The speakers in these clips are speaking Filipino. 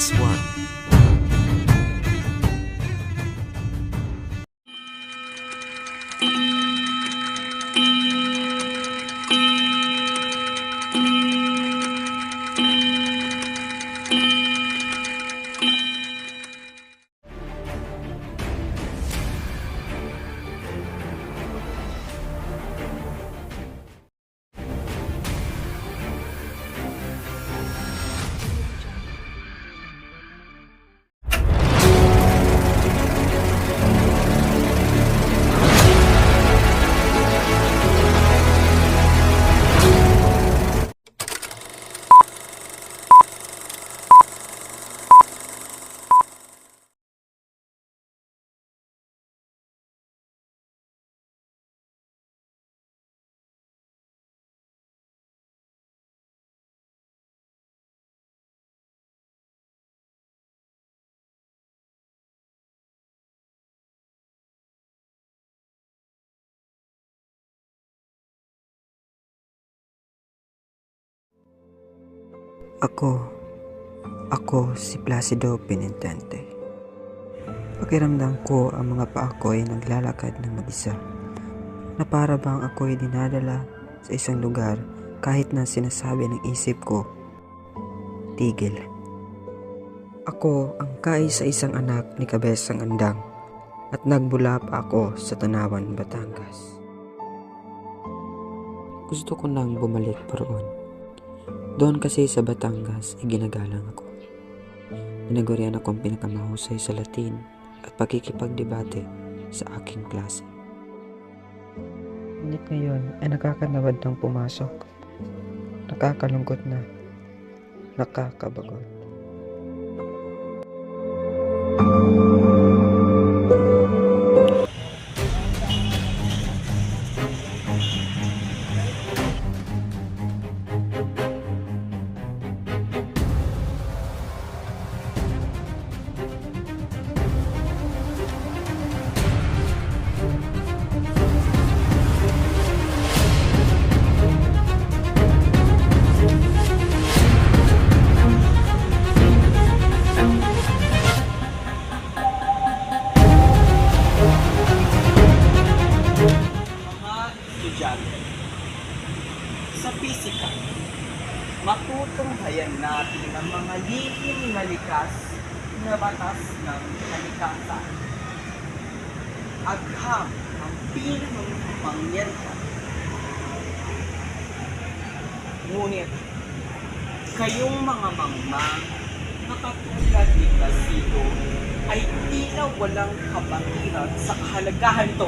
PS1. Ako si Placido Penitente. Pakiramdam ko ang mga paa ko ay naglalakad ng mag-isa, na para bang ako ay dinadala sa isang lugar kahit na sinasabi ng isip ko, tigil. Ako ang kaisa-isang anak ni Kabesang Andang at nagbula pa ako sa Tanawan, Batangas. Gusto ko nang bumalik pa roon. Doon kasi sa Batangas ay ginagalang ako. Tinagurian akong pinakamahusay sa Latin at pagkikipagdebate sa aking klase. Ngunit ngayon ay nakakanawad ng pumasok. Nakakalungkot na. Nakakabagot. Sa pisika, matutunghayan natin ang mga lihim na likas na batas ng kalikasan. Agham ang pinakapangyarihan. Ngunit, kayong mga mangmang na katulad ni Placido ay tila walang kapangiran sa kahalagahan ito.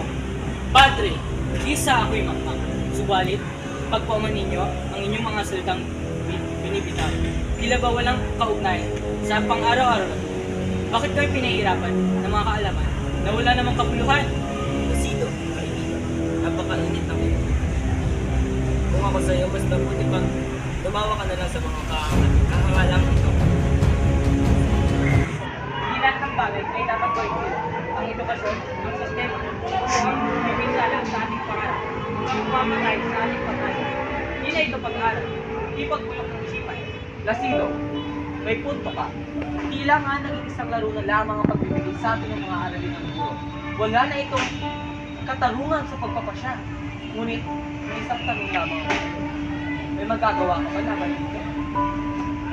Padre, isa ako'y mangmang. Subalit, pagpauman ninyo ang inyong mga salitang binibitaw. Tila ba walang kaugnayan sa pang-araw-araw na ito? Bakit kami pinahihirapan ng mga kaalaman na wala namang kapuluhan? Placido, kaibigan, napakainit ng ito. Kung ako sa iyo, mas mabuti pang tumawa ka na lang sa mga kahangalang ito. Hindi lahat ng bagay ay dapat gawin ko. Ang edukasyon, ang sistema, ang pipinsala sa ating pangarap, ang pamahay sa ating pagkain. Hindi na ito pag-aaral, hindi pagbulok ng isipan. Placido, may punto ka. Tila nga naging isang laro na lamang ang pagbibigay sa atin ng mga aralin ng guro. Wala na itong katarungan sa pagpapasya. Ngunit, may isang tanong lamang ako. May magagawa ka ba laban dito?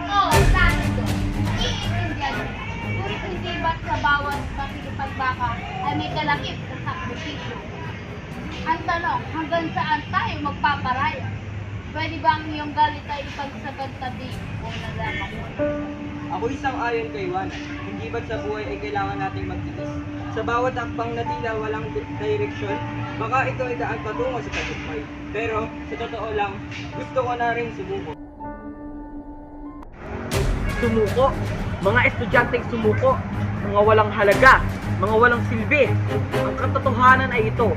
Oo, Placido. Iintindihan mo. Ngunit hindi ba't sa bawat pakikipagbaka ay may kalakip sa sakripisyo? Ang tanong, hanggang saan tayo magpaparaya? Pwede ba ang iyong galit ay ipagsagad tabi o nalaman mo? Ako isang ayon kay Juan. Hindi ba't sa buhay ay kailangan nating magtiis? Sa bawat akbang na tila walang direksyon, baka ito ay daan patungo sa tagumpay. Pero, sa totoo lang, gusto ko na rin sumuko. Sumuko? Mga estudyanteng sumuko? Mga walang halaga? Mga walang silbi? Ang katotohanan ay ito.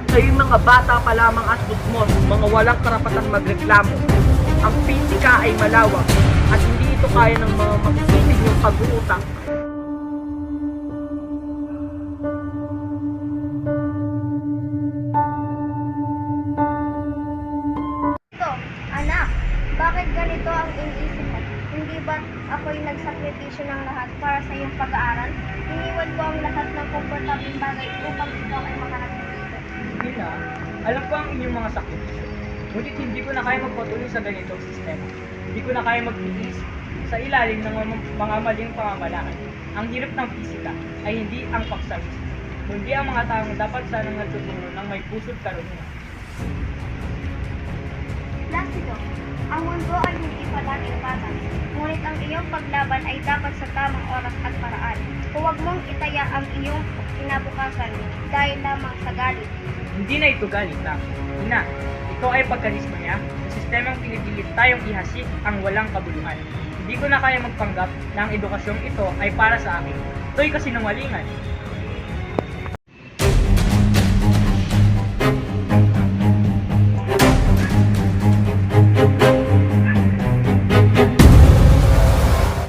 Kayong mga bata pa lamang at busmos, mga walang karapatang magreklamo. Ang pisika ay malawak at hindi ito kaya ng mga makikisig yung pag-uutak. Ito, anak, bakit ganito ang iniisip mo? Hindi Hindi ba't ako'y nagsakripisyo ng lahat para sa iyong pag-aaral? Iniwan ko ang lahat ng komportabling bagay upang ikaw ay makarapit. Ina, alam ko ang inyong mga sakripisyo. Ngunit hindi ko na kaya magpatuloy sa ganitong sistema. Hindi ko na kaya magtiis sa ilalim ng mga maling pamamalakad. Ang hirap ng pisika ay hindi ang paksawis, kundi ang mga taong dapat sanang nagtuturo ng may puso't karunungan. Placido, ang mundo ay hindi palaging patas, ngunit ang iyong paglaban ay dapat sa tamang oras at paraan. Huwag mong itaya ang iyong kinabukasan dahil lamang sa galit. Hindi na ito galit lang. Ina, ito ay pagkanismo niya sa sistemang pinipilit tayong ihasik ang walang kabuluhan. Hindi ko na kaya magpanggap na ang edukasyong ito ay para sa akin. Ito'y kasinungalingan.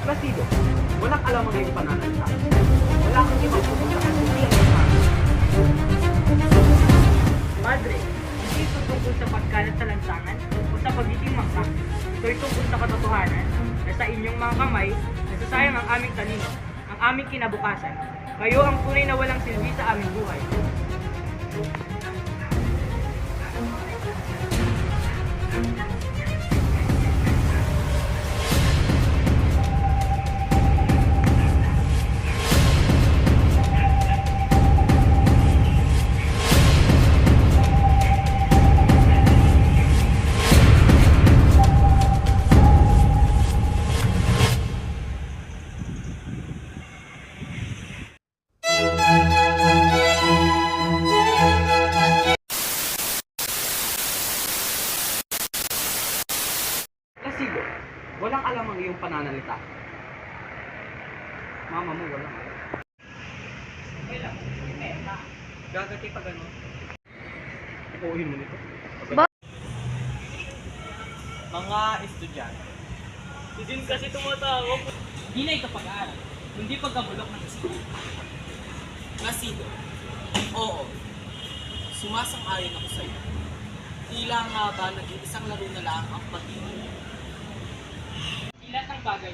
Placido, walang alam ang iyong pananalita. Wala kang ibang pupuntahan kundi ang iyong araw. Padre, hindi ito tungkol sa pagkalat sa lansangan o sa pagiging maksak. Ito'y tungkol sa katotohanan na sa inyong mga kamay nasasayang ang aming talino, ang aming kinabukasan. Kayo ang tunay na walang silbi sa aming buhay. Placido, walang alam ang iyong pananalita. Mama mo walang alam. Okay lang, gagati pa gano'n. Uuhin mo nito. Mga estudyante. Si Jin kasi tumatawag. Hindi na ito pag-aaral, kundi pagkabulok ng isipan. Placido, oo, sumasang-ayon ako sa iyo. Tila nga ba naging isang laro na lang ang pag-ibig? Ilan ng bagay.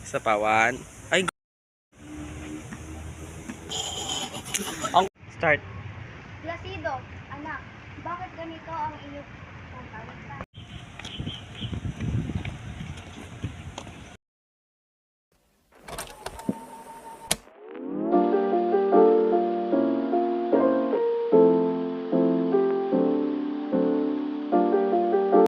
Sa pawan. Ay, Start. Placido, anak, bakit ganito ang iyong pagkalitan?